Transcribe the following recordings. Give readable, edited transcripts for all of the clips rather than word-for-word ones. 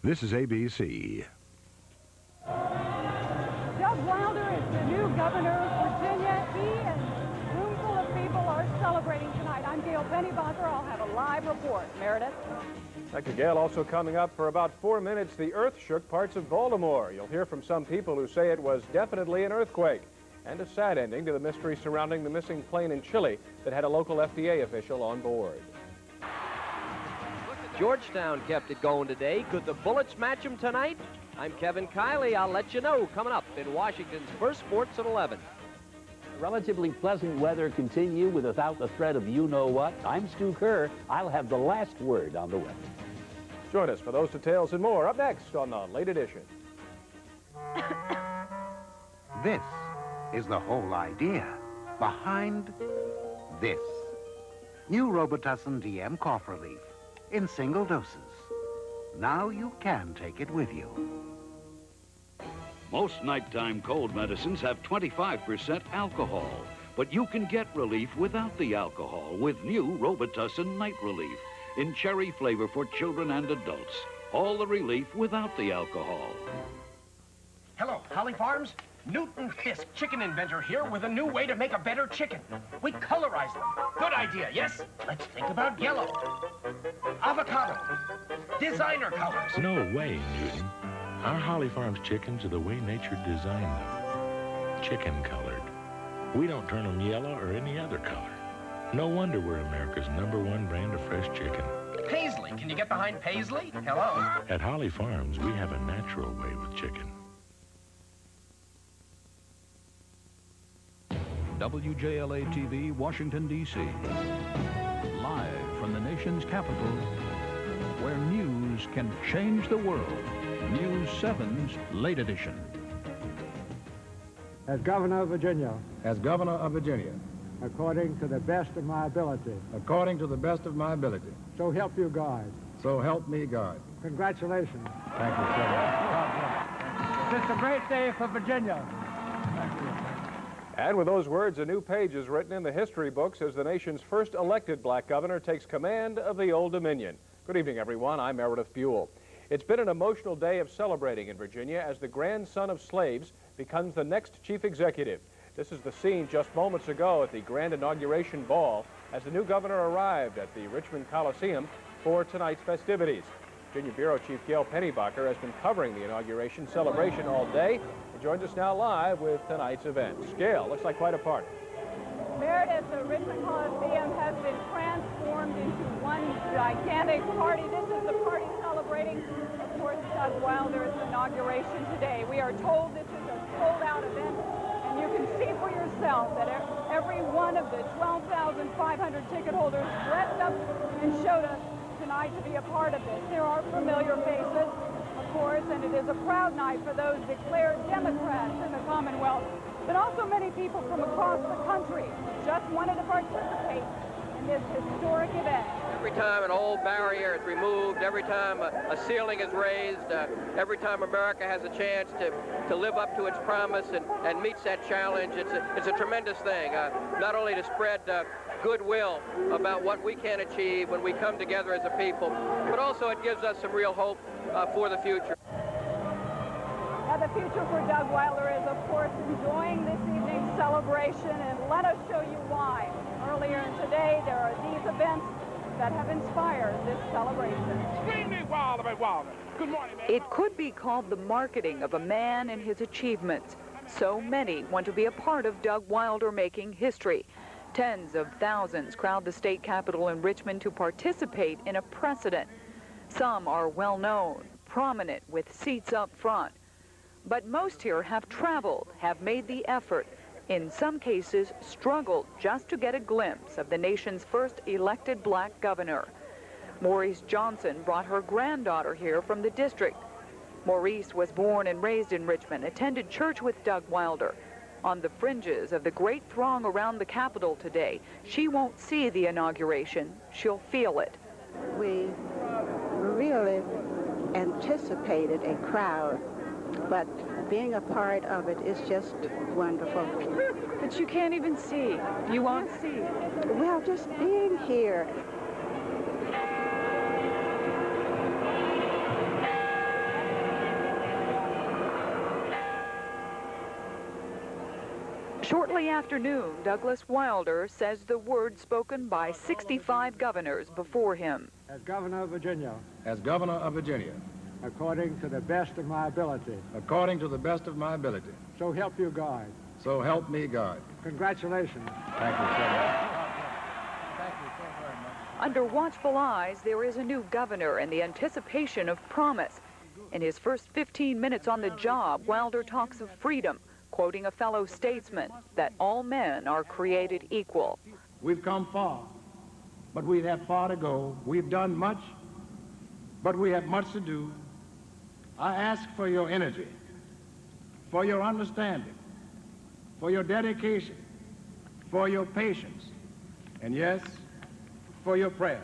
This is ABC. Doug Wilder is the new governor of Virginia. He and a room full of people are celebrating tonight. I'm Gail Pennybacher. I'll have a live report. Meredith? Thank you, Gail. Also coming up for about 4 minutes, the earth shook parts of Baltimore. You'll hear from some people who say it was definitely an earthquake. And a sad ending to the mystery surrounding the missing plane in Chile that had a local FDA official on board. Georgetown kept it going today. Could the Bullets match them tonight? I'm Kevin Kiley. I'll let you know coming up in Washington's First Sports at 11. Relatively pleasant weather continue without the threat of you-know-what. I'm Stu Kerr. I'll have the last word on the weather. Join us for those details and more up next on the Late Edition. This is the whole idea behind this. New Robitussin DM Cough Relief in single doses. Now you can take it with you. Most nighttime cold medicines have 25% alcohol, but you can get relief without the alcohol with new Robitussin Night Relief in cherry flavor for children and adults. All the relief without the alcohol. Hello, Holly Farms. Newton Fisk, chicken inventor here with a new way to make a better chicken. We colorize them. Good idea, yes? Let's think about yellow. Avocado. Designer colors. No way, Newton. Our Holly Farms chickens are the way nature designed them. Chicken colored. We don't turn them yellow or any other color. No wonder we're America's #1 brand of fresh chicken. Paisley. Can you get behind Paisley? Hello? At Holly Farms, we have a natural way with chicken. WJLA TV, Washington, D.C. Live from the nation's capital, where news can change the world. News 7's Late Edition. As Governor of Virginia. As Governor of Virginia. According to the best of my ability. According to the best of my ability. So help you God. So help me God. Congratulations. Thank you, sir. It's a great day for Virginia. And with those words, a new page is written in the history books as the nation's first elected black governor takes command of the Old Dominion. Good evening, everyone. I'm Meredith Buell. It's been an emotional day of celebrating in Virginia as the grandson of slaves becomes the next chief executive. This is the scene just moments ago at the grand inauguration ball as the new governor arrived at the Richmond Coliseum for tonight's festivities. Virginia Bureau Chief Gail Pennybacher has been covering the inauguration celebration all day and joins us now live with tonight's events. Gail, looks like quite a party. Meredith, the Richmond Coliseum has been transformed into one gigantic party. This is the party celebrating, of course, Doug Wilder's inauguration today. We are told this is a sold-out event, and you can see for yourself that every one of the 12,500 ticket holders dressed up and showed up tonight to be a part of this. There are familiar faces, of course, and it is a proud night for those declared Democrats in the Commonwealth, but also many people from across the country just wanted to participate in this historic event. Every time an old barrier is removed, every time a ceiling is raised, every time America has a chance to live up to its promise and meets that challenge, it's a tremendous thing, not only to spread goodwill about what we can achieve when we come together as a people, but also it gives us some real hope for the future. Now, the future for Doug Wilder is, of course, enjoying this evening's celebration, and let us show you why. Earlier today, there are these events that have inspired this celebration. Screaming Wilder, Wilder. Good morning, man. It could be called the marketing of a man and his achievements. So many want to be a part of Doug Wilder making history. Tens of thousands crowd the state capitol in Richmond to participate in a precedent. Some are well known, prominent, with seats up front. But most here have traveled, have made the effort, in some cases struggled just to get a glimpse of the nation's first elected black governor. Maurice Johnson brought her granddaughter here from the district. Maurice was born and raised in Richmond, attended church with Doug Wilder. On the fringes of the great throng around the Capitol today, she won't see the inauguration, she'll feel it. We really anticipated a crowd, but being a part of it is just wonderful. But you can't even see. You won't see. Well, just being here. Shortly after noon, Douglas Wilder says the words spoken by 65 governors before him. As Governor of Virginia, As Governor of Virginia, according to the best of my ability, according to the best of my ability, so help you God. so help me God. Congratulations. Thank you so much. Under watchful eyes, there is a new governor and the anticipation of promise. In his first 15 minutes on the job, Wilder talks of freedom, quoting a fellow statesman that all men are created equal. We've come far, but we have far to go. We've done much, but we have much to do. I ask for your energy, for your understanding, for your dedication, for your patience, and yes, for your prayers.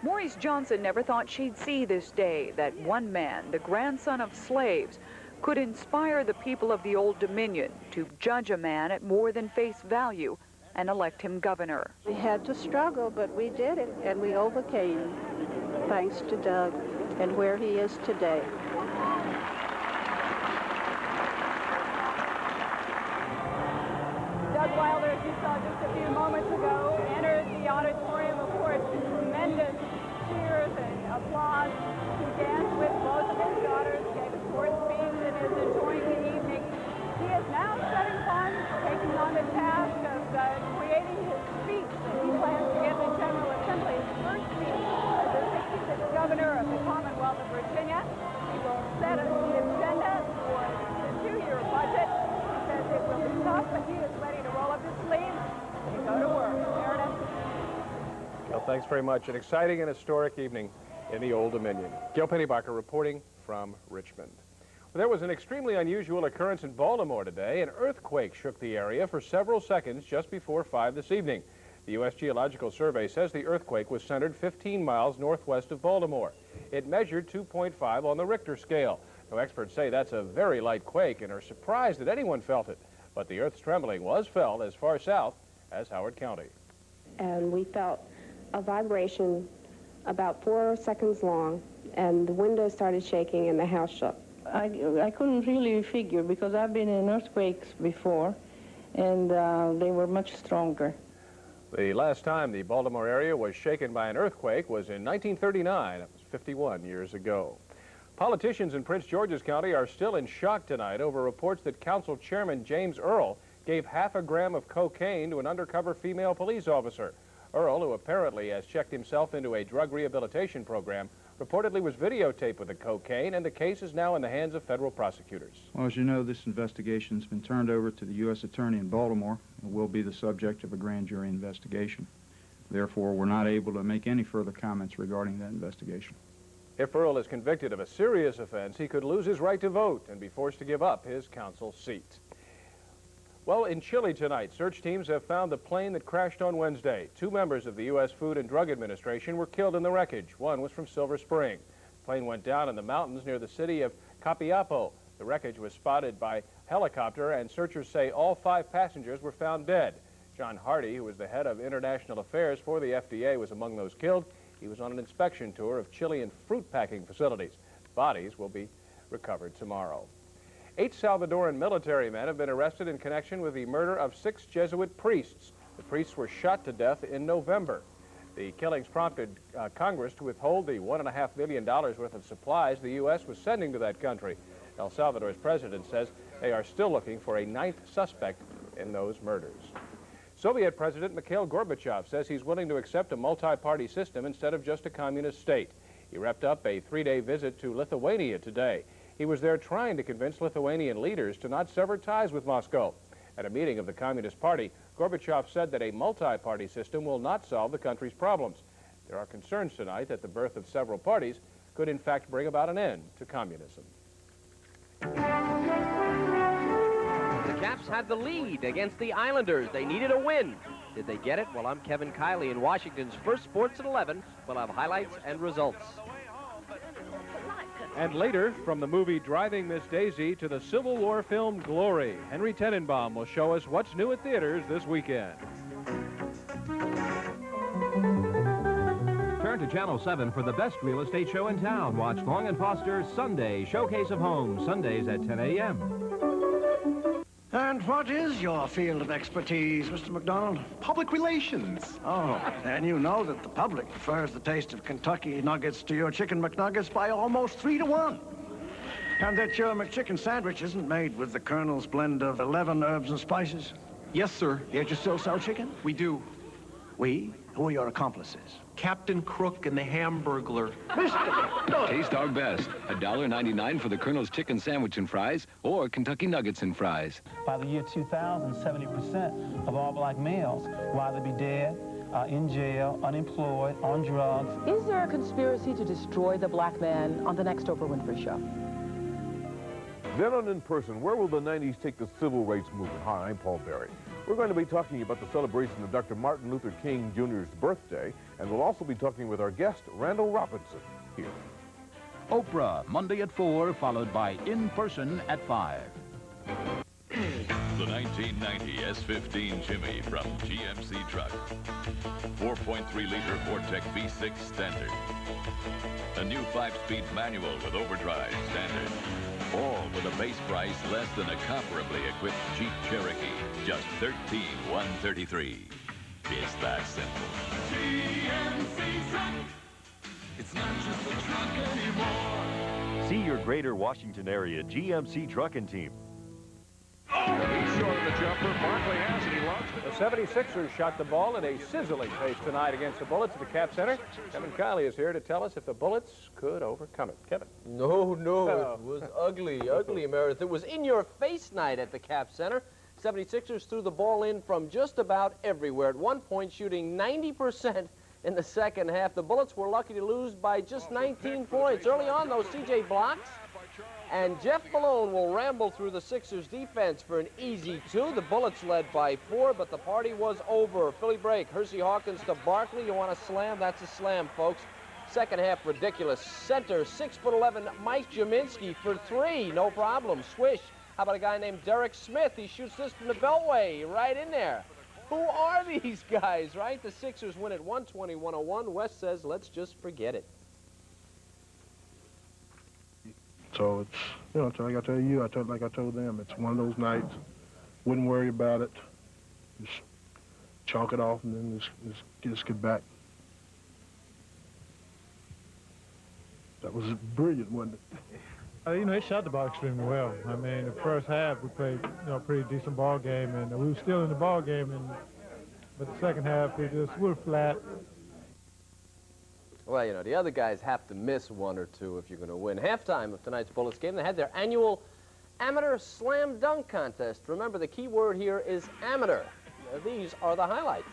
Maurice Johnson never thought she'd see this day, that one man, the grandson of slaves, could inspire the people of the Old Dominion to judge a man at more than face value and elect him governor. We had to struggle, but we did it, and we overcame, thanks to Doug and where he is today. Doug Wilder, as you saw just a few moments ago, entered the auditorium. Of course, tremendous cheers and applause. He danced with both of his daughters, gave a short speech, and is enjoying the evening. He is now setting fun, taking on the task of creating his speech that he plans to give the General Assembly, his first speech as the 66th governor of the Commonwealth of Virginia. He will set the agenda for the two-year budget. He says it will be tough, but he is ready to roll up his sleeves and go to work. Meredith? Well, thanks very much. An exciting and historic evening in the Old Dominion. Gail Pennybacher reporting from Richmond. Well, there was an extremely unusual occurrence in Baltimore today. An earthquake shook the area for several seconds just before 5 this evening. The U.S. Geological Survey says the earthquake was centered 15 miles northwest of Baltimore. It measured 2.5 on the Richter scale. Now, experts say that's a very light quake and are surprised that anyone felt it. But the earth's trembling was felt as far south as Howard County. And we felt a vibration about 4 seconds long, and the windows started shaking and the house shook. I couldn't really figure because I've been in earthquakes before, and they were much stronger. The last time the Baltimore area was shaken by an earthquake was in 1939. It was 51 years ago. Politicians in Prince George's County are still in shock tonight over reports that Council Chairman James Herl gave half a gram of cocaine to an undercover female police officer. Herl, who apparently has checked himself into a drug rehabilitation program, reportedly was videotaped with the cocaine, and the case is now in the hands of federal prosecutors. Well, as you know, this investigation has been turned over to the U.S. Attorney in Baltimore and will be the subject of a grand jury investigation. Therefore, we're not able to make any further comments regarding that investigation. If Herl is convicted of a serious offense, he could lose his right to vote and be forced to give up his council seat. Well, in Chile tonight, search teams have found the plane that crashed on Wednesday. 2 members of the U.S. Food and Drug Administration were killed in the wreckage. One was from Silver Spring. The plane went down in the mountains near the city of Copiapó. The wreckage was spotted by helicopter, and searchers say all 5 passengers were found dead. John Hardy, who was the head of international affairs for the FDA, was among those killed. He was on an inspection tour of Chilean fruit packing facilities. Bodies will be recovered tomorrow. 8 Salvadoran military men have been arrested in connection with the murder of 6 Jesuit priests. The priests were shot to death in November. The killings prompted Congress to withhold the $1.5 billion worth of supplies the U.S. was sending to that country. El Salvador's president says they are still looking for a 9th suspect in those murders. Soviet President Mikhail Gorbachev says he's willing to accept a multi-party system instead of just a communist state. He wrapped up a 3-day visit to Lithuania today. He was there trying to convince Lithuanian leaders to not sever ties with Moscow. At a meeting of the Communist Party, Gorbachev said that a multi-party system will not solve the country's problems. There are concerns tonight that the birth of several parties could in fact bring about an end to communism. The Caps had the lead against the Islanders. They needed a win. Did they get it? Well, I'm Kevin Kiley in Washington's first Sports at 11. We'll have highlights and results. And later, from the movie Driving Miss Daisy to the Civil War film Glory, Henry Tenenbaum will show us what's new at theaters this weekend. Turn to Channel 7 for the best real estate show in town. Watch Long & Foster's Sunday Showcase of Homes, Sundays at 10 a.m. And And what is your field of expertise, Mr. McDonald? Public relations. Oh, and you know that the public prefers the taste of Kentucky nuggets to your chicken McNuggets by almost 3 to 1. And that your McChicken sandwich isn't made with the Colonel's blend of 11 herbs and spices. Yes, sir. Yet you still sell chicken? We do. We? Who are your accomplices? Captain Crook and the Hamburglar. Taste our best. $1.99 for the Colonel's chicken sandwich and fries, or Kentucky nuggets and fries. By the year 2000, 70% of all black males will either be dead, in jail, unemployed, on drugs. Is there a conspiracy to destroy the black man on the next Oprah Winfrey Show? Then on In Person, where will the 90s take the civil rights movement? Hi, I'm Paul Berry. We're going to be talking about the celebration of Dr. Martin Luther King Jr.'s birthday, and we'll also be talking with our guest, Randall Robinson, here. Oprah, Monday at 4, followed by In Person at 5. The 1990 S15 Jimmy from GMC Truck. 4.3-liter Vortec V6 Standard. A new 5-speed manual with overdrive Standard. All with a base price less than a comparably equipped Jeep Cherokee. Just $13,133. It's that simple. GMC Truck. It's not just a truck anymore. See your Greater Washington area GMC trucking team. He's short of the jumper. Barkley has it. He lost it. The 76ers shot the ball at a sizzling pace tonight against the Bullets at the Cap Center. Kevin Kiley is here to tell us if the Bullets could overcome it. Kevin. No, it was ugly, Meredith. It was in-your-face night at the Cap Center. 76ers threw the ball in from just about everywhere. At one point, shooting 90% in the second half. The Bullets were lucky to lose by just 19 points. Early on, though, C.J. blocks. And Jeff Malone will ramble through the Sixers defense for an easy 2. The Bullets led by 4, but the party was over. Philly break. Hersey Hawkins to Barkley. You want a slam? That's a slam, folks. Second half, ridiculous. Center, 6'11", Mike Jaminski for 3. No problem. Swish. How about a guy named Derek Smith? He shoots this from the Beltway, right in there. Who are these guys, right? The Sixers win at 120-101. West says, let's just forget it. So it's, you know, like I tell you, like I told them, it's one of those nights. Wouldn't worry about it. Just chalk it off and then just get back. That was brilliant, wasn't it? You know, they shot the ball extremely well. I mean, the first half we played, you know, a pretty decent ball game, and we were still in the ball game, but the second half we were flat. Well, you know, the other guys have to miss 1 or 2 if you're going to win. Halftime of tonight's Bullets game, they had their annual amateur slam dunk contest. Remember, the key word here is amateur. Now, these are the highlights.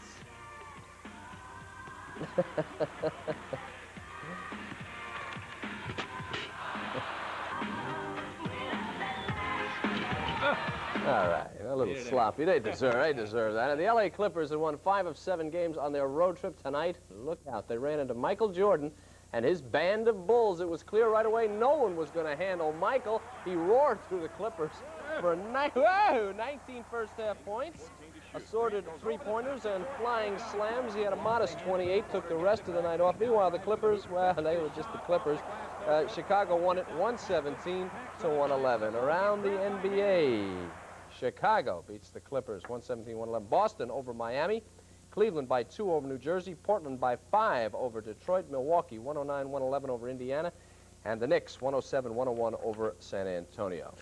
All right, a little sloppy. They deserve that. And the LA Clippers had won 5 of 7 games on their road trip tonight. Look out, they ran into Michael Jordan and his band of Bulls. It was clear right away no one was going to handle Michael. He roared through the Clippers for 19 first-half points, assorted three-pointers and flying slams. He had a modest 28, took the rest of the night off. Meanwhile, the Clippers, well, they were just the Clippers. Chicago won it 117 to 111. Around the NBA, Chicago beats the Clippers 117-111. Boston over Miami. Cleveland by 2 over New Jersey. Portland by 5 over Detroit. Milwaukee 109-111 over Indiana. And the Knicks 107-101 over San Antonio.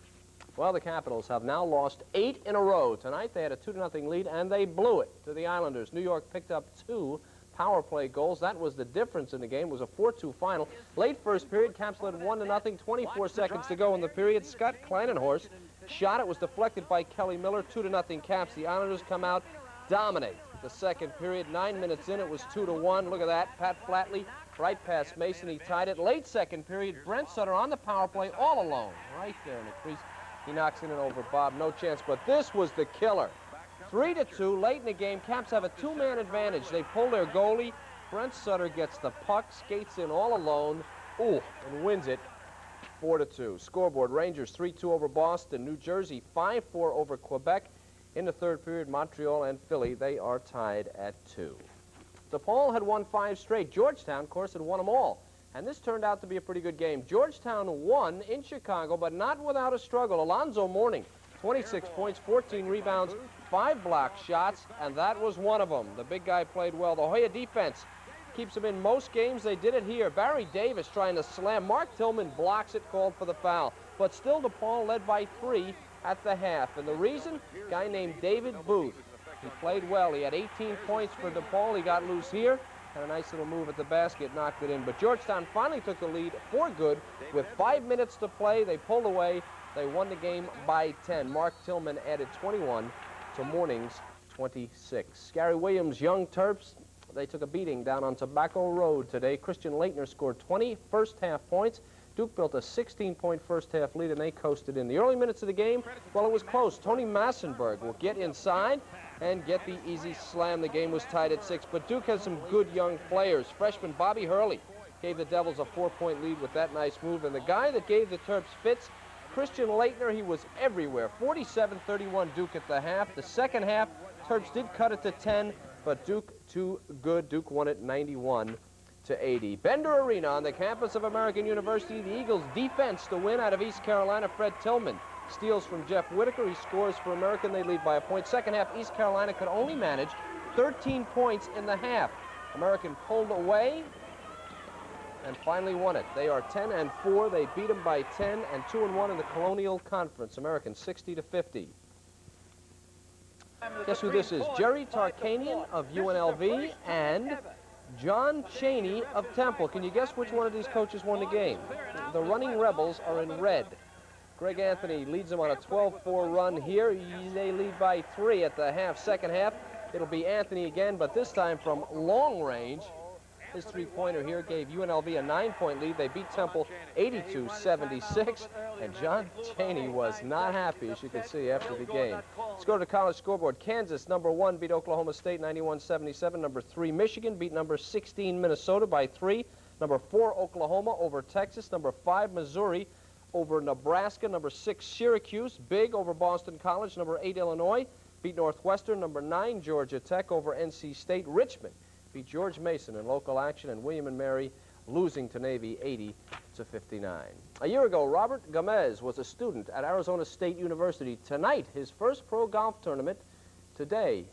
Well, the Capitals have now lost 8 in a row. Tonight they had a 2-0 lead and they blew it to the Islanders. New York picked up 2 power play goals. That was the difference in the game. It was a 4-2 final. Late first period, Caps led 1-0. 24 seconds to go in the period. Scott Kleinenhorst shot. It was deflected by Kelly Miller. 2-0 Caps. The Islanders come out, dominate the second period. 9 minutes in, it was 2-1. Look at that. Pat Flatley right past Mason. He tied it. Late second period, Brent Sutter on the power play all alone. Right there in the crease. He knocks in and over Bob. No chance. But this was the killer. 3-2 late in the game. Caps have a 2-man advantage. They pull their goalie. Brent Sutter gets the puck, skates in all alone, and wins it 4-2. Scoreboard, Rangers 3-2 over Boston. New Jersey 5-4 over Quebec. In the third period, Montreal and Philly, they are tied at 2. DePaul had won 5 straight. Georgetown, of course, had won them all. And this turned out to be a pretty good game. Georgetown won in Chicago, but not without a struggle. Alonzo Mourning 26 points, 14 rebounds, 5 block shots, and that was one of them. The big guy played well. The Hoya defense keeps them in most games. They did it here. Barry Davis trying to slam. Mark Tillman blocks it, called for the foul. But still DePaul led by 3 at the half. And the reason? A guy named David Booth. He played well. He had 18 points for DePaul. He got loose here. Had a nice little move at the basket, knocked it in. But Georgetown finally took the lead for good. With 5 minutes to play, they pulled away. They won the game by 10. Mark Tillman added 21 to Morning's 26. Gary Williams' Young Terps, they took a beating down on Tobacco Road today. Christian Leitner scored 20 first-half points. Duke built a 16-point first-half lead, and they coasted in. The early minutes of the game, well, it was close. Tony Massenberg will get inside and get the easy slam. The game was tied at 6, but Duke has some good young players. Freshman Bobby Herl gave the Devils a 4-point lead with that nice move, and the guy that gave the Terps fits, Christian Leitner, he was everywhere. 47-31 Duke at the half. The second half, Terps did cut it to 10, but Duke too good. Duke won it 91-80. Bender Arena on the campus of American University. The Eagles defense to win out of East Carolina. Fred Tillman steals from Jeff Whitaker. He scores for American. They lead by a point. Second half, East Carolina could only manage 13 points in the half. American pulled away and finally won it. They are 10-4. They beat them by 10 and 2-1 in the Colonial Conference. American 60-50. Guess who this is? Jerry Tarkanian of UNLV and John Chaney of Temple. Can you guess which one of these coaches won the game? The running Rebels are in red. Greg Anthony leads them on a 12-4 run here. They lead by 3 at the half. Second half, it'll be Anthony again, but this time from long range. His three-pointer here gave UNLV a 9-point lead. They beat Temple 82-76, and John Chaney was not happy, as you can see, after the game. Let's go to the college scoreboard. Kansas, number 1, beat Oklahoma State 91-77. Number 3, Michigan beat number 16, Minnesota by 3. Number 4, Oklahoma over Texas. Number 5, Missouri over Nebraska. Number 6, Syracuse, big over Boston College. Number 8, Illinois beat Northwestern. Number 9, Georgia Tech over NC State. Richmond beat George Mason in local action, and William & Mary losing to Navy 80-59. A year ago, Robert Gomez was a student at Arizona State University. Tonight, his first pro golf tournament. Tonight,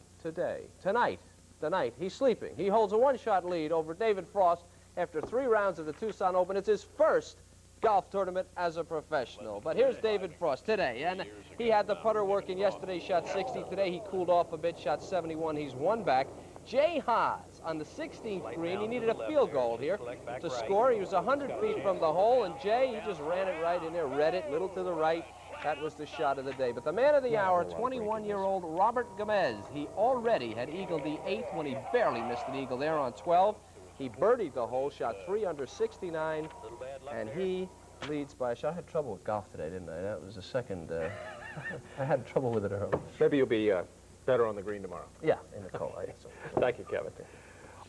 he's sleeping. He holds a one-shot lead over David Frost after 3 rounds of the Tucson Open. It's his first golf tournament as a professional. But here's David Frost today, and he had the putter working yesterday, shot 60. Today he cooled off a bit, shot 71. He's 1 back. Jay Haas on the 16th green. He needed a field goal here to score. He was 100 feet from the hole, and Jay, he just ran it right in there, read it, little to the right. That was the shot of the day. But the man of the hour, 21-year-old Robert Gomez, he already had eagled the 8th when he barely missed an eagle there on 12. He birdied the hole, shot 3 under 69, and he leads by a shot. I had trouble with golf today, didn't I? That was the second. I had trouble with it early. Maybe you'll be better on the green tomorrow. Yeah, in the cold. Thank you, Kevin.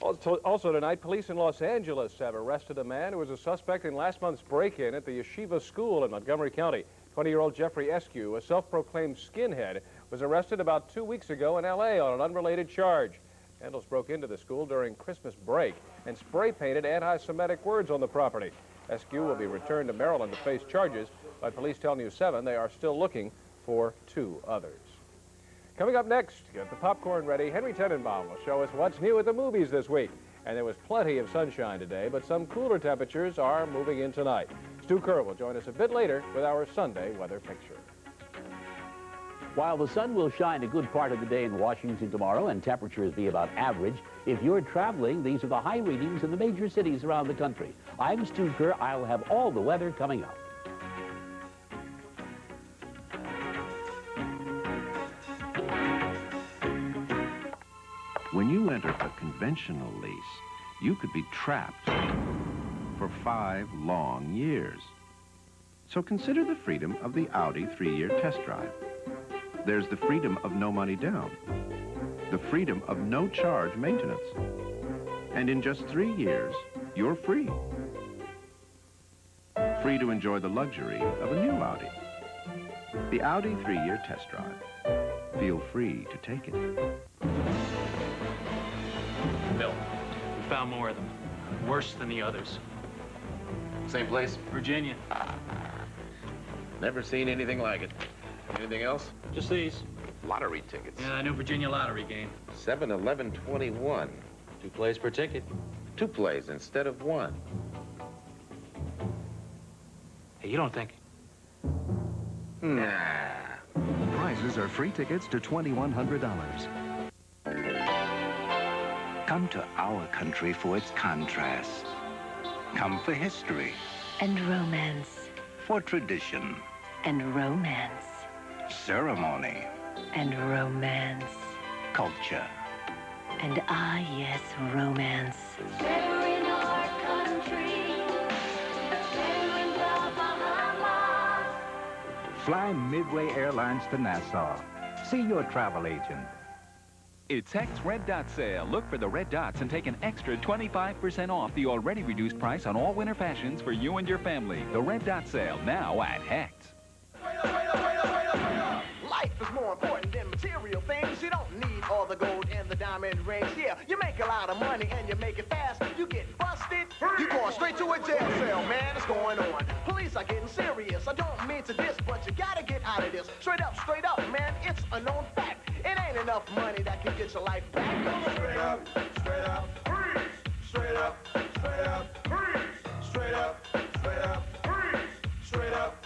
Also tonight, police in Los Angeles have arrested a man who was a suspect in last month's break-in at the Yeshiva School in Montgomery County. 20-year-old Jeffrey Eskew, a self-proclaimed skinhead, was arrested about 2 weeks ago in L.A. on an unrelated charge. Vandals broke into the school during Christmas break and spray-painted anti-Semitic words on the property. Eskew will be returned to Maryland to face charges, but police tell News 7 they are still looking for 2 others. Coming up next, get the popcorn ready. Henry Tenenbaum will show us what's new at the movies this week. And there was plenty of sunshine today, but some cooler temperatures are moving in tonight. Stu Kerr will join us a bit later with our Sunday weather picture. While the sun will shine a good part of the day in Washington tomorrow and temperatures be about average, if you're traveling, these are the high readings in the major cities around the country. I'm Stu Kerr. I'll have all the weather coming up. When you enter a conventional lease, you could be trapped for 5 long years. So consider the freedom of the Audi 3-year test drive. There's the freedom of no money down, the freedom of no charge maintenance. And in just 3 years, you're free. Free to enjoy the luxury of a new Audi. The Audi 3-year test drive. Feel free to take it. Bill, we found more of them. Worse than the others. Same place? Virginia. Never seen anything like it. Anything else? Just these. Lottery tickets. Yeah, new Virginia lottery game. 7, 11, 21. 2 plays per ticket. 2 plays instead of 1. Hey, you don't think? Nah. The prizes are free tickets to $2,100. Come to our country for its contrasts. Come for history. And romance. For tradition. And romance. Ceremony. And romance. Culture. And yes, romance. Better in our country. Better in the Bahamas. Fly Midway Airlines to Nassau. See your travel agent. It's Hecht's Red Dot Sale. Look for the red dots and take an extra 25% off the already reduced price on all winter fashions for you and your family. The Red Dot Sale, now at Hecht's. Life is more important than material things. You don't need all the gold and the diamond rings. Yeah, you make a lot of money and you make it fast. You get busted, you going straight to a jail cell, man. It's going on. Police are getting serious. I don't mean to diss, but you gotta get out of this. Straight up, man. It's a known fact. It ain't enough money that can get your life back. Straight up, freeze. Straight up, freeze. Straight up,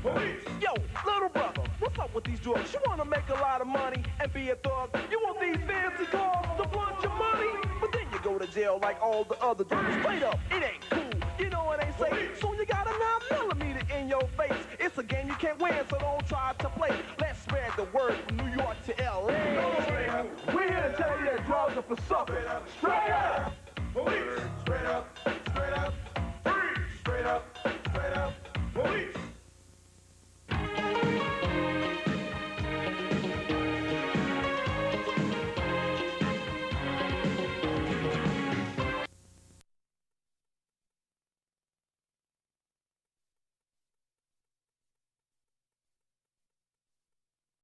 police. Yo, little brother, what's up with these drugs? You wanna make a lot of money and be a thug? You want these fancy cars to blunt your money? But then you go to jail like all the other drugs. Straight up, it ain't cool. You know it ain't safe. So you got a 9mm in your face. It's a game you can't win, so don't try to play. Let's spread the word from New York to LA. We're here to tell you that drugs are for suckers. Straight up, police. Straight up, freeze. Straight up, police.